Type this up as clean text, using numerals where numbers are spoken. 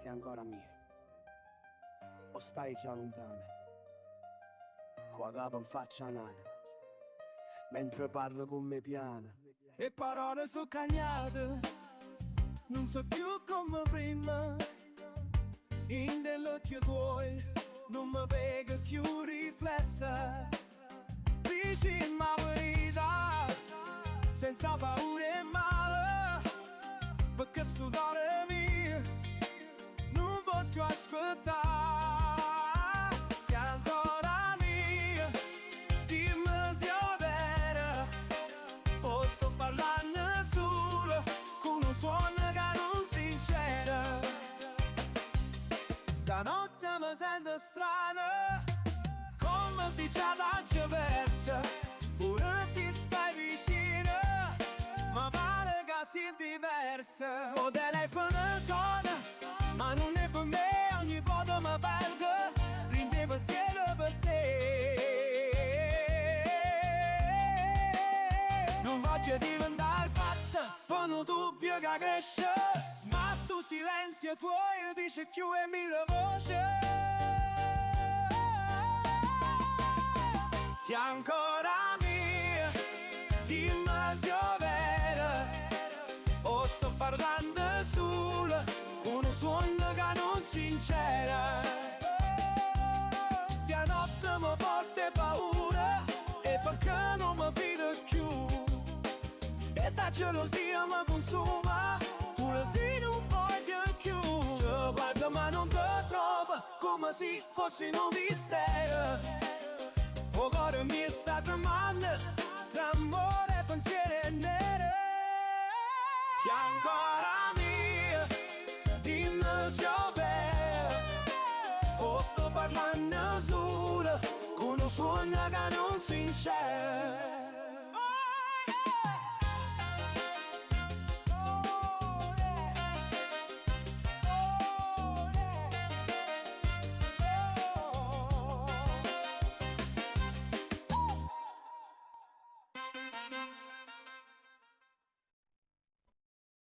sei ancora mia o stai già lontana, con la capa in faccia nata, mentre parlo con me piana. E parole so cagnate, non so più come prima. In dell'occhio tuoi non mi vedo più riflessa. Dici ma verità senza paura e male, perché sto cuore mio non posso aspettare. Sei ancora mia, dimmi se è vera, o sto parlando solo con un suono che non sincero. Stanotte mi sento strana, come se già t'ho persa, pure se stai vicino, ma pare che sia diversa. O telefono suona, ma non è per me, ogni volta mi perdo, rinde pensiero per te. Non voglio diventare pazza, per un dubbio che cresce, ma sto silenzio tuo dice più e mille voci. Sei ancora mia, dimmi se è vera, o sto parlando solo con un suono che non sincera. Stanotte mi porta paura, e perché non mi fido più, e sta gelosia mi consuma, pure se non voglio più. Ti guardo ma non ti trovo, come se fossi un mistero. O cuore mi sta tremando, tra amore e pensieri nere. Sei ancora mia, dimmi se è vero, o sto parlando solo con un suono che non sincero.